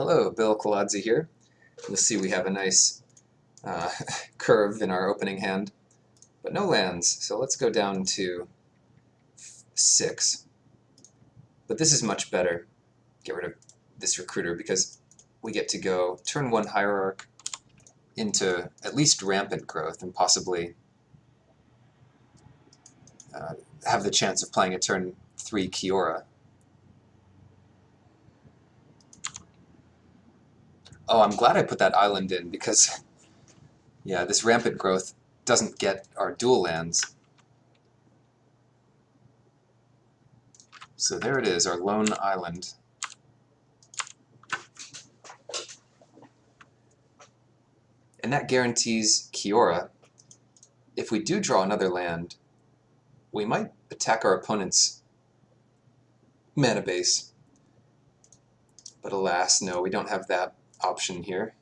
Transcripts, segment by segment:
Hello, Bill Colodzi here. You'll see we have a nice curve in our opening hand, but no lands, so let's go down to 6. But this is much better. Get rid of this recruiter because we get to go turn 1 hierarch into at least rampant growth and possibly have the chance of playing a turn 3 Kiora. Oh, I'm glad I put that island in because, yeah, this rampant growth doesn't get our dual lands. So there it is, our lone island. And that guarantees Kiora. If we do draw another land, we might attack our opponent's mana base. But alas, no, we don't have that option here.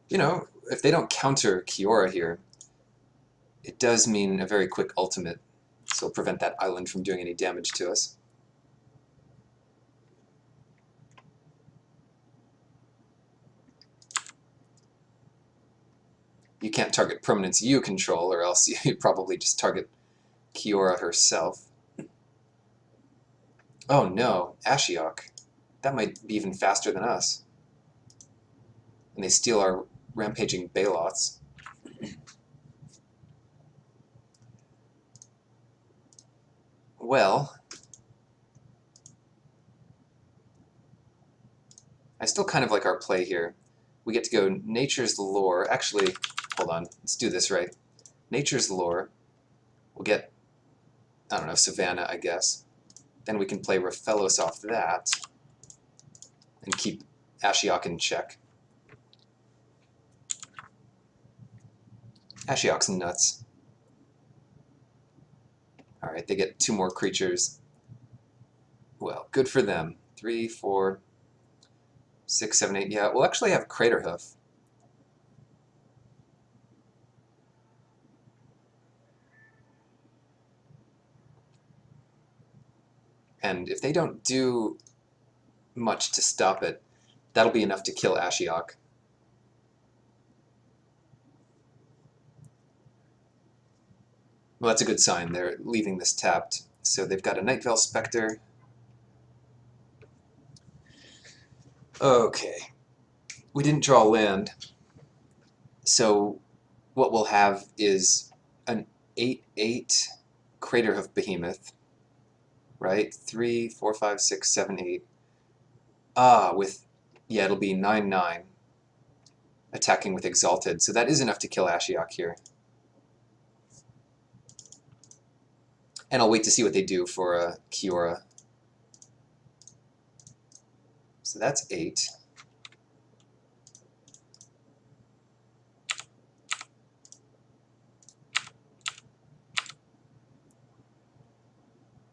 You know, if they don't counter Kiora here, it does mean a very quick ultimate, so it'll prevent that island from doing any damage to us. You can't target permanents you control, or else you probably just target Kiora herself. Oh no, Ashiok. That might be even faster than us. And they steal our rampaging Baloths. Well, I still kind of like our play here. We get to go Nature's Lore. Actually, hold on, let's do this right. Nature's Lore. We'll get, I don't know, Savannah, I guess. Then we can play Raphelos off that and keep Ashiok in check. Ashiok's nuts. Alright, they get 2 more creatures. Well, good for them. 3, 4, 6, 7, 8. Yeah, we'll actually have Craterhoof. And if they don't do much to stop it, that'll be enough to kill Ashiok. Well, that's a good sign. They're leaving this tapped. So they've got a Nightveil Spectre. Okay. We didn't draw land. So what we'll have is an 8/8 Craterhoof Behemoth. Right? 3, 4, 5, 6, 7, 8. Yeah, it'll be 9/9. Attacking with Exalted. So that is enough to kill Ashiok here. And I'll wait to see what they do for Kiora. So that's 8.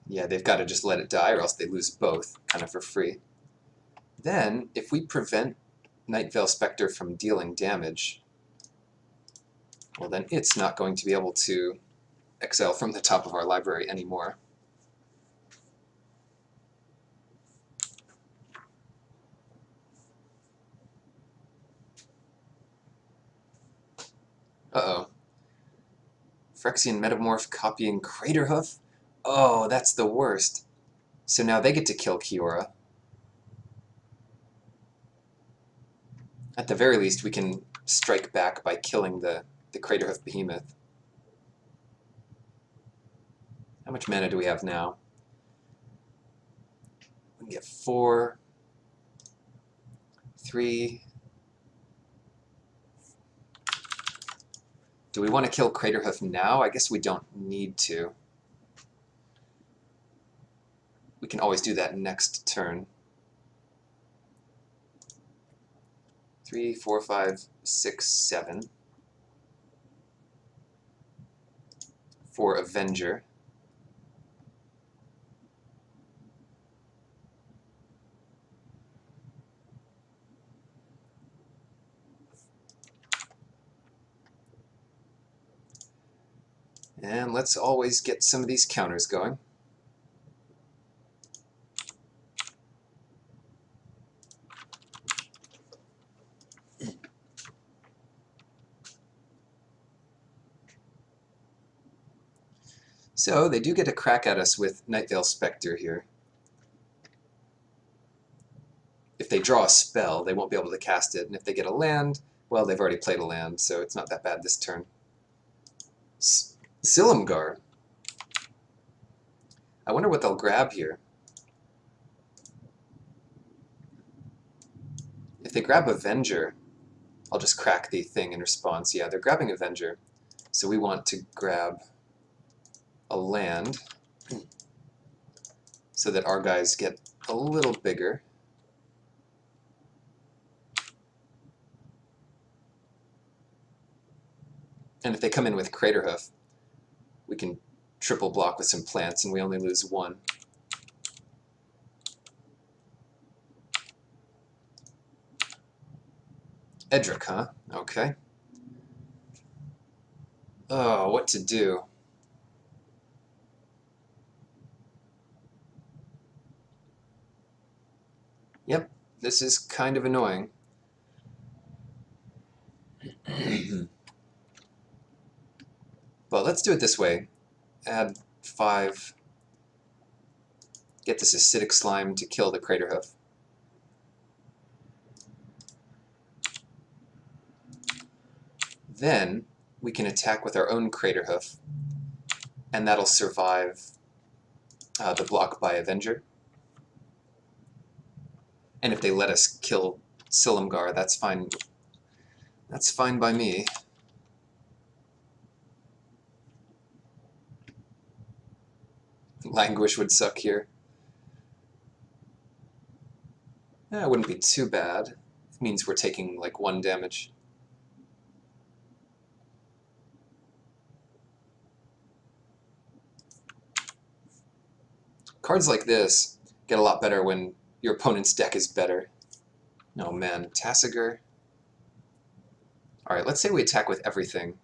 Yeah, they've got to just let it die or else they lose both, kind of for free. Then, if we prevent Nightveil Spectre from dealing damage, well then it's not going to be able to exile from the top of our library anymore. Uh-oh. Phyrexian Metamorph copying Craterhoof? Oh, that's the worst. So now they get to kill Kiora. At the very least, we can strike back by killing the Craterhoof Behemoth. How much mana do we have now? We can get 4, 3. Do we want to kill Craterhoof now? I guess we don't need to. We can always do that next turn. 3, 4, 5, 6, 7. For Avenger. And let's always get some of these counters going. So they do get a crack at us with Nightveil Spectre here. If they draw a spell, they won't be able to cast it, and if they get a land, well, they've already played a land, so it's not that bad this turn. Silumgar. I wonder what they'll grab here. If they grab Avenger, I'll just crack the thing in response. Yeah, they're grabbing Avenger, so we want to grab a land so that our guys get a little bigger. And if they come in with Craterhoof, we can triple block with some plants and we only lose one. Edric, huh? Okay. Oh, what to do? Yep, this is kind of annoying. But let's do it this way. Add 5. Get this acidic slime to kill the Craterhoof. Then we can attack with our own Craterhoof, and that'll survive the block by Avenger. And if they let us kill Silumgar, that's fine. That's fine by me. Languish would suck here. It wouldn't be too bad. It means we're taking like 1 damage. Cards like this get a lot better when your opponent's deck is better. Oh man, Tassiger. Alright, let's say we attack with everything.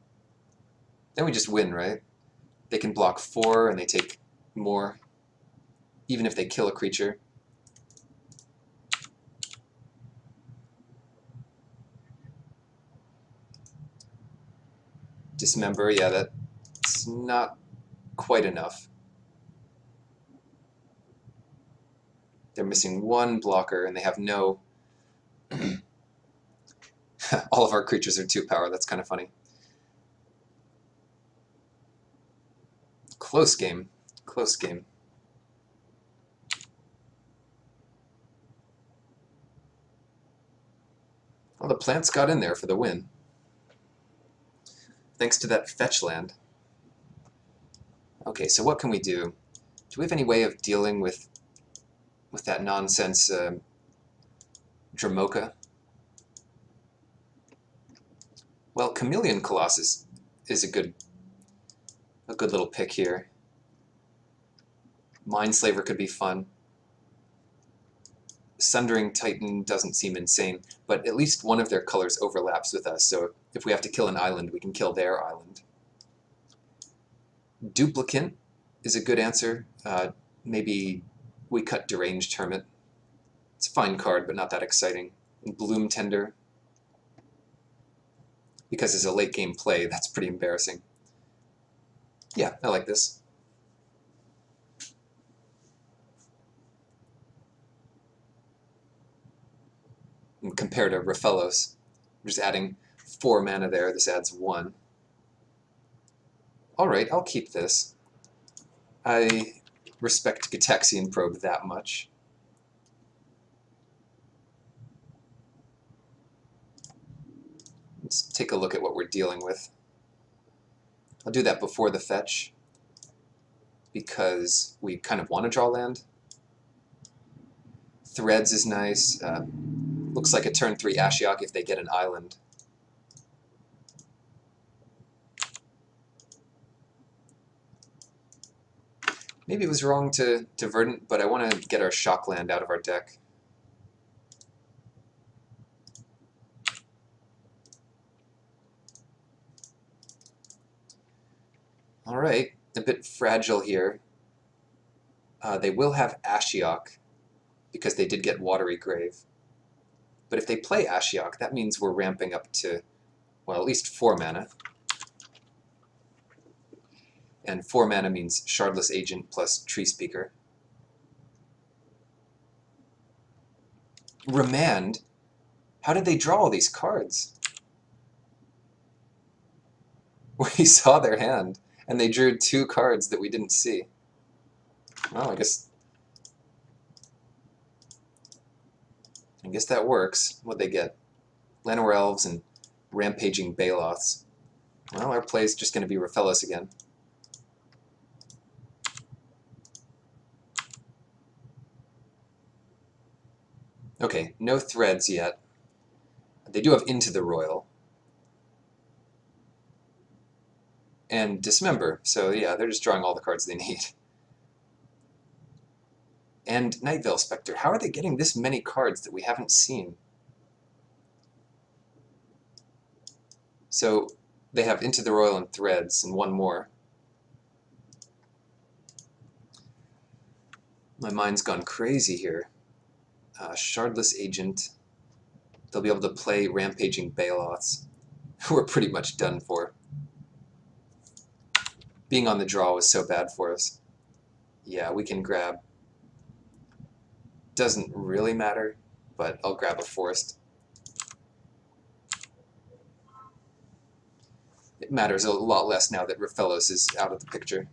Then we just win, right? They can block 4 and they take more, even if they kill a creature. Dismember, yeah, that's not quite enough. They're missing 1 blocker and they have no... All of our creatures are 2 power, that's kind of funny. Close game. Close game. Well, the plants got in there for the win. Thanks to that fetch land. Okay, so what can we do? Do we have any way of dealing with that nonsense Dramoka? Well, Chameleon Colossus is a good little pick here. Mindslaver could be fun. Sundering Titan doesn't seem insane, but at least one of their colors overlaps with us, so if we have to kill an island, we can kill their island. Duplicant is a good answer. Maybe we cut Deranged Hermit. It's a fine card, but not that exciting. And Bloom Tender, because as a late game play, that's pretty embarrassing. Yeah, I like this. And compared to Raphelos, I'm just adding 4 mana there. This adds 1. Alright, I'll keep this. I respect Gitaxian Probe that much. Let's take a look at what we're dealing with. I'll do that before the fetch, because we kind of want to draw land. Threads is nice. Looks like a turn 3 Ashiok if they get an island. Maybe it was wrong to Verdant, but I want to get our shock land out of our deck. Alright, a bit fragile here. They will have Ashiok, because they did get Watery Grave. But if they play Ashiok, that means we're ramping up to, well, at least 4 mana. And 4 mana means Shardless Agent plus Tree Speaker. Remand? How did they draw all these cards? We saw their hand, and they drew 2 cards that we didn't see. Well, I guess that works. What'd they get? Llanowar Elves and Rampaging Baloths. Well, our play's just going to be Raphellos again. Okay, no threads yet. They do have Into the Royal. And Dismember, so yeah, they're just drawing all the cards they need. And Night Veil Spectre. How are they getting this many cards that we haven't seen? So they have Into the Royal and Threads, and one more. My mind's gone crazy here. Shardless Agent. They'll be able to play Rampaging Baloths. We're pretty much done for. Being on the draw was so bad for us. Yeah, we can grab. Doesn't really matter, but I'll grab a Forest. It matters a lot less now that Raphellos is out of the picture.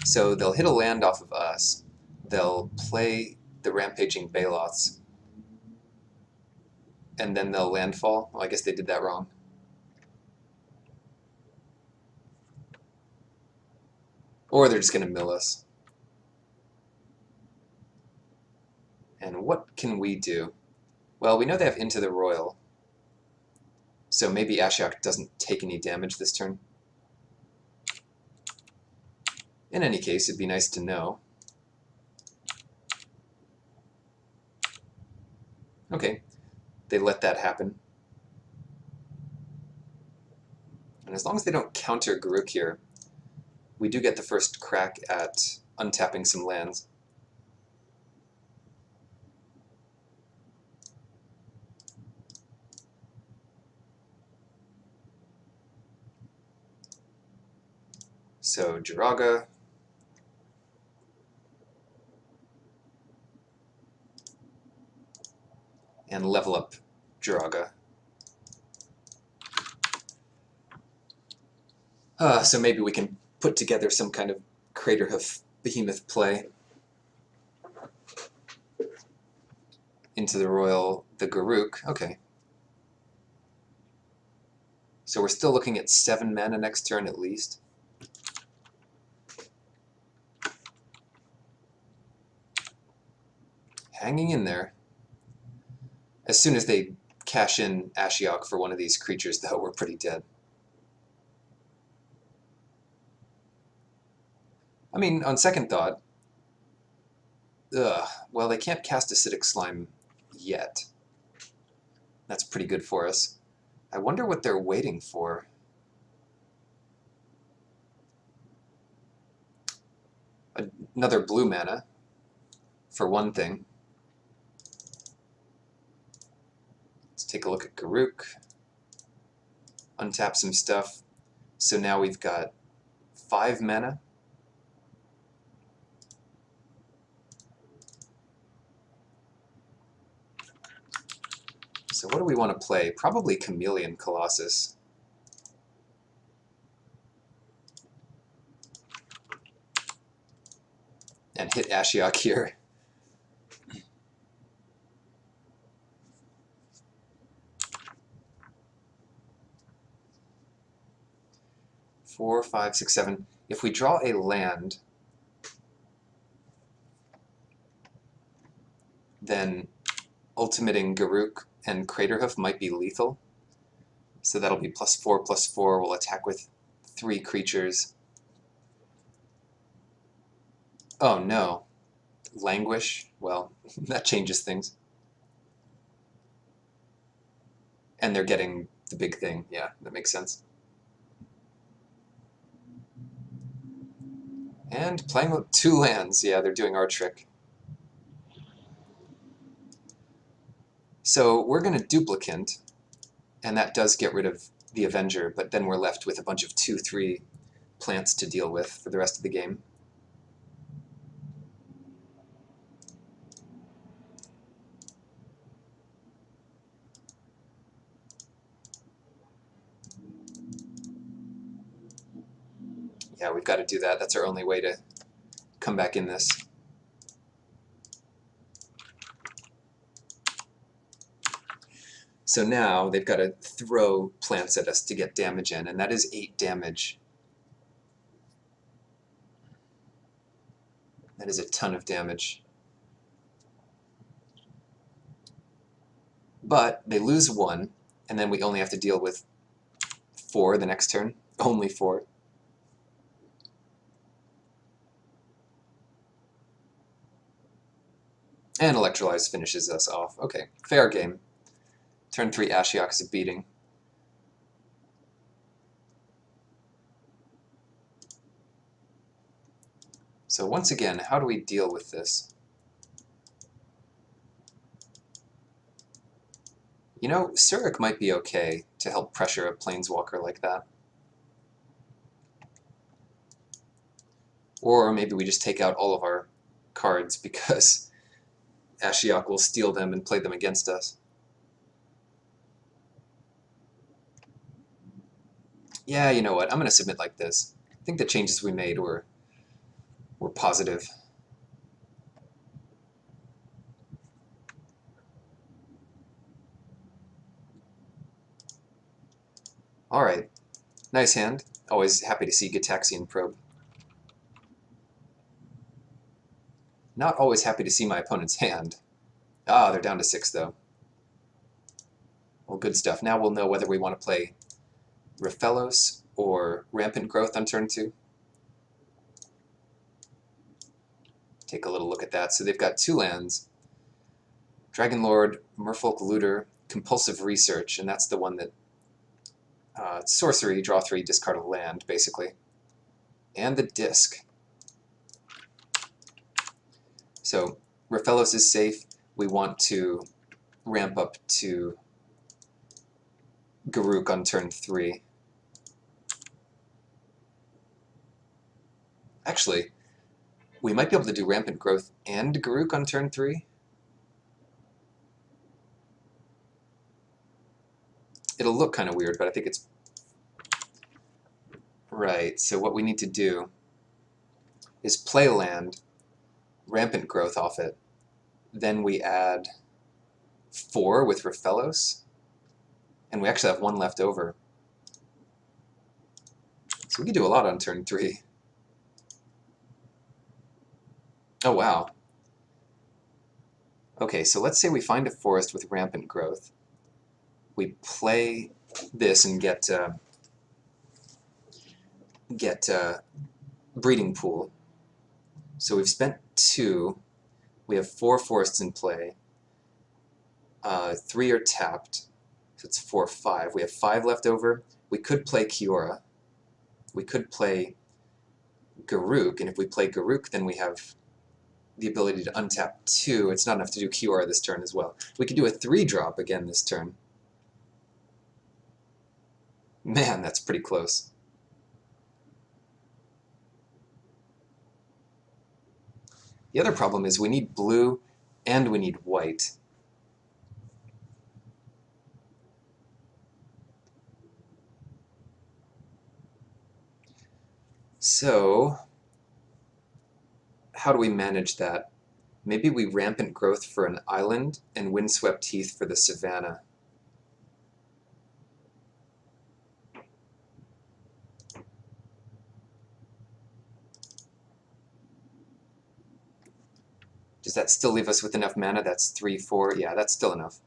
So they'll hit a land off of us. They'll play the Rampaging Baloths. And then they'll landfall. Well, I guess they did that wrong. Or they're just going to mill us. And what can we do? Well, we know they have Into the Royal. So maybe Ashiok doesn't take any damage this turn. In any case, it'd be nice to know. Okay, they let that happen. And as long as they don't counter Garruk here, we do get the first crack at untapping some lands. So Jiraga. And level up Jiraga. So maybe we can put together some kind of Craterhoof Behemoth play. Into the Royal, the Garruk. Okay. So we're still looking at 7 mana next turn at least. Hanging in there. As soon as they cash in Ashiok for one of these creatures, though, we're pretty dead. I mean, on second thought, well, they can't cast Acidic Slime yet. That's pretty good for us. I wonder what they're waiting for. Another blue mana, for one thing. Let's take a look at Garruk. Untap some stuff. So now we've got 5 mana. So what do we want to play? Probably Chameleon Colossus. And hit Ashiok here. Four, 5, 6, 7. If we draw a land, then ultimating Garruk and Craterhoof might be lethal. So that'll be +4/+4. We'll attack with 3 creatures. Oh no. Languish? Well, that changes things. And they're getting the big thing. Yeah, that makes sense. And playing with 2 lands. Yeah, they're doing our trick. So we're going to duplicate, and that does get rid of the Avenger, but then we're left with a bunch of 2/3 plants to deal with for the rest of the game. Yeah, we've got to do that. That's our only way to come back in this. So now they've got to throw plants at us to get damage in, and that is 8 damage. That is a ton of damage. But they lose 1, and then we only have to deal with 4 the next turn. Only 4. And Electrolyze finishes us off. Okay, fair game. Turn 3 Ashiok is a beating. So once again, how do we deal with this? You know, Surik might be okay to help pressure a Planeswalker like that. Or maybe we just take out all of our cards because Ashiok will steal them and play them against us. Yeah, you know what? I'm going to submit like this. I think the changes we made were positive. All right. Nice hand. Always happy to see Gitaxian Probe. Not always happy to see my opponent's hand. Ah, they're down to 6, though. Well, good stuff. Now we'll know whether we want to play Raphellos or Rampant Growth on turn 2. Take a little look at that. So they've got 2 lands. Dragon Lord, Merfolk Looter, Compulsive Research, and that's the one that... sorcery, draw 3, discard a land, basically. And the Disc. So Raphellos is safe. We want to ramp up to Garruk on turn 3. Actually, we might be able to do Rampant Growth and Garruk on turn 3. It'll look kind of weird, but I think it's... Right, so what we need to do is play a land, Rampant Growth off it, then we add 4 with Raphellos, and we actually have 1 left over. So we can do a lot on turn 3. Oh, wow. Okay, so let's say we find a forest with Rampant Growth. We play this and get Breeding Pool. So we've spent 2. We have 4 forests in play. 3 are tapped, so it's 4, 5. We have 5 left over. We could play Kiora. We could play Garruk, and if we play Garruk, then we have the ability to untap 2. It's not enough to do Kiora this turn as well. We could do a 3-drop again this turn. Man, that's pretty close. The other problem is we need blue and we need white. So, how do we manage that? Maybe we Rampant Growth for an island and Windswept Heath for the savannah. Does that still leave us with enough mana? That's 3, 4. Yeah, that's still enough.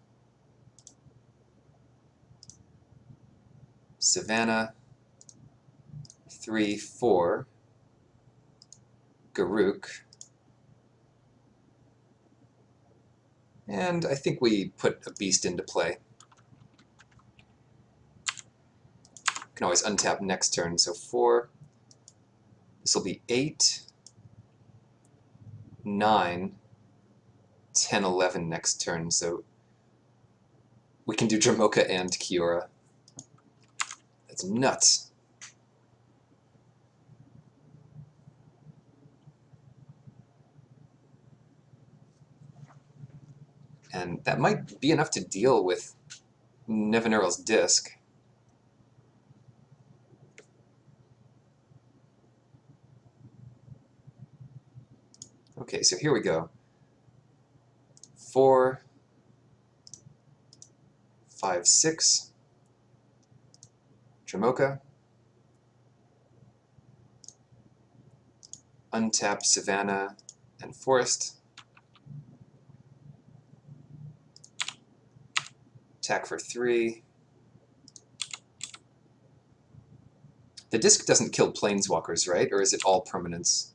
Savannah, 3, 4. Garruk. And I think we put a beast into play. Can always untap next turn, so 4. This will be 8, 9, 10, 11 next turn, so we can do Dramoka and Kiora. That's nuts. And that might be enough to deal with Nevinyrral's Disc. Okay, so here we go. 4, 5, 6. Dramoka. Untap Savannah and Forest. Attack for 3. The disc doesn't kill planeswalkers, right? Or is it all permanents?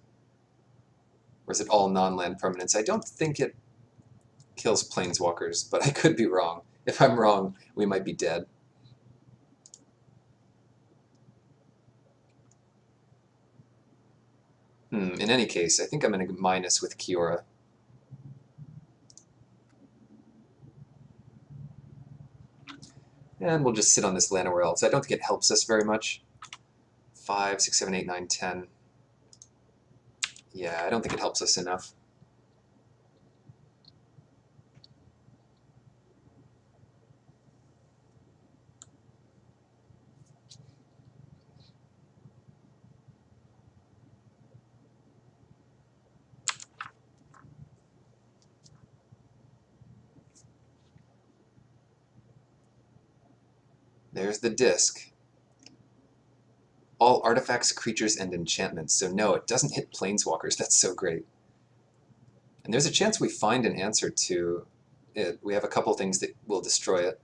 Or is it all non-land permanents? I don't think it kills planeswalkers, but I could be wrong. If I'm wrong, we might be dead. In any case, I think I'm going to minus with Kiora. And we'll just sit on this Llanowar Elves. I don't think it helps us very much. 5, 6, 7, 8, 9, 10. Yeah, I don't think it helps us enough. There's the disc. All artifacts, creatures, and enchantments. So no, it doesn't hit planeswalkers. That's so great. And there's a chance we find an answer to it. We have a couple things that will destroy it.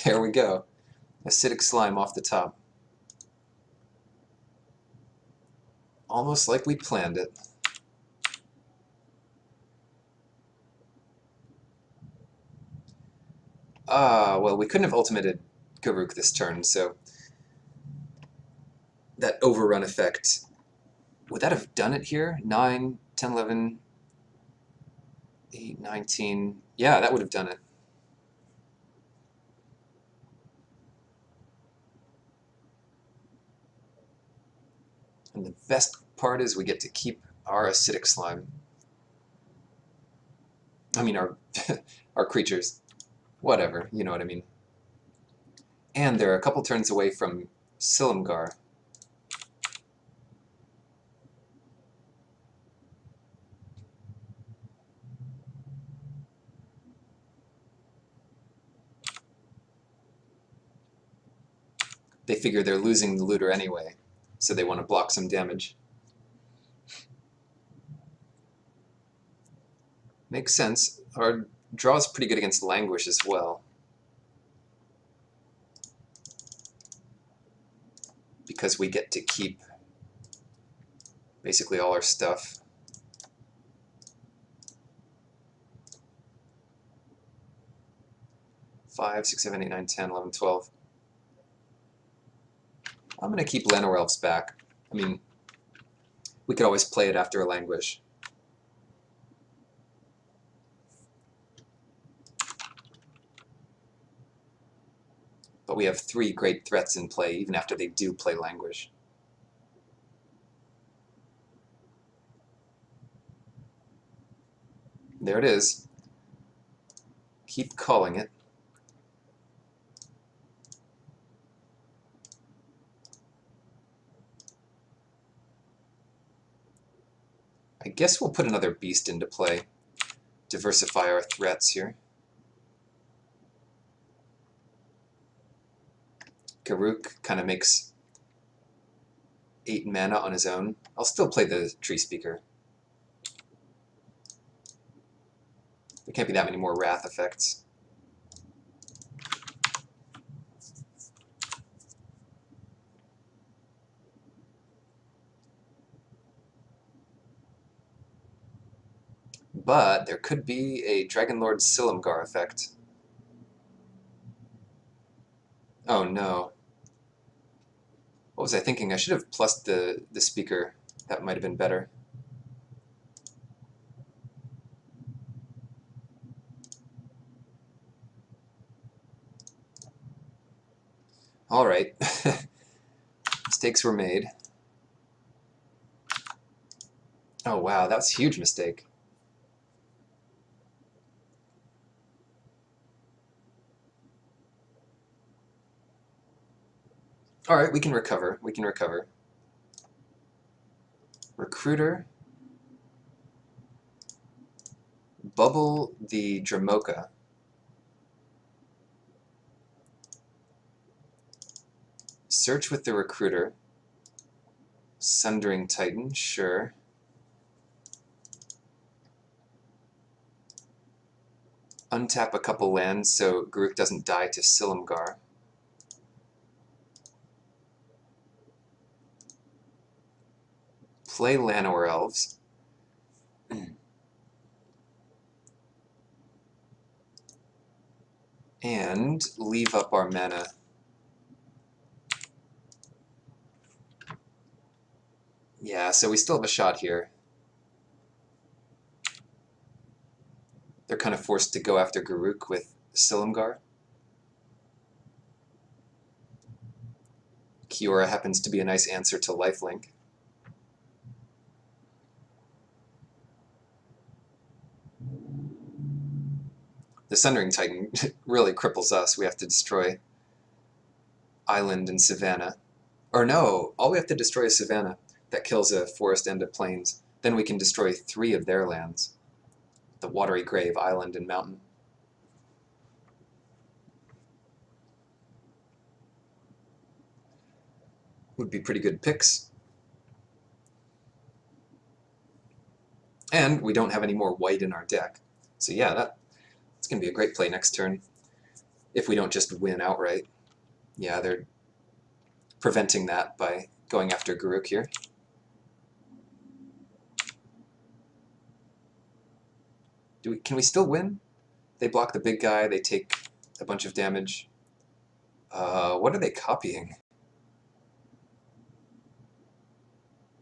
There we go. Acidic Slime off the top. Almost like we planned it. Well, we couldn't have ultimated Garruk this turn, so that overrun effect, would that have done it here? 9, 10, 11, 8, 19. Yeah, that would have done it. And the best part is we get to keep our Acidic Slime. I mean, our, our creatures. Whatever, you know what I mean. And they're a couple turns away from Silumgar. They figure they're losing the looter anyway, so they want to block some damage. Makes sense. Our draw is pretty good against Languish as well, because we get to keep basically all our stuff. Five, 6, 7, 8, 9, 10, 11, 12. I'm going to keep Llanowar Elves back. I mean, we could always play it after a Languish. But we have 3 great threats in play, even after they do play Languish. There it is. Keep calling it. I guess we'll put another beast into play. Diversify our threats here. Garruk kind of makes 8 mana on his own. I'll still play the Tree Speaker. There can't be that many more Wrath effects. But there could be a Dragonlord Silumgar effect. Oh no. What was I thinking? I should have plussed the speaker. That might have been better. Alright. Mistakes were made. Oh wow, that was a huge mistake. Alright, we can recover. We can recover. Recruiter. Bubble the Dramoka. Search with the Recruiter. Sundering Titan, sure. Untap a couple lands so Garruk doesn't die to Silumgar. Play Llanowar Elves. And leave up our mana. Yeah, so we still have a shot here. They're kind of forced to go after Garruk with Silumgar. Kiora happens to be a nice answer to lifelink. The Sundering Titan really cripples us. We have to destroy Island and Savannah. Or no, all we have to destroy is Savannah. That kills a forest and a plains. Then we can destroy 3 of their lands. The Watery Grave, Island, and Mountain. Would be pretty good picks. And we don't have any more white in our deck. So yeah, that's going to be a great play next turn. If we don't just win outright. Yeah, they're preventing that by going after Garruk here. Can we still win? They block the big guy, they take a bunch of damage. What are they copying?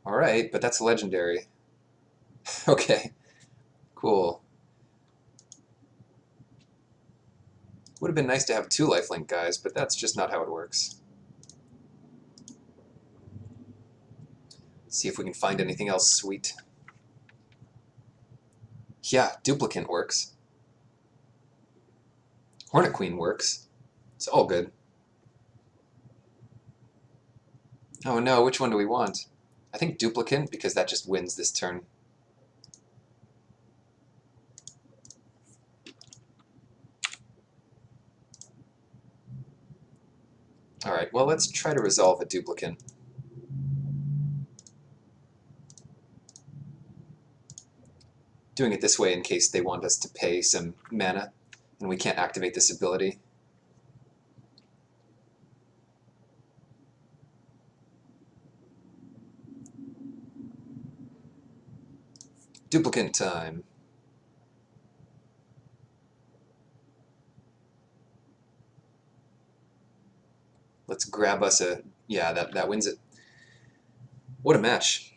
Alright, but that's legendary. Okay, cool. Would have been nice to have 2 lifelink guys, but that's just not how it works. See if we can find anything else sweet. Yeah, Duplicant works. Hornet Queen works. It's all good. Oh no, which one do we want? I think Duplicant, because that just wins this turn. Alright, well let's try to resolve a Duplicant. Doing it this way in case they want us to pay some mana and we can't activate this ability. Duplicant time. Let's grab us a... Yeah, that wins it. What a match.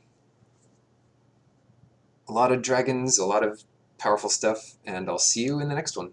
A lot of dragons, a lot of powerful stuff, and I'll see you in the next one.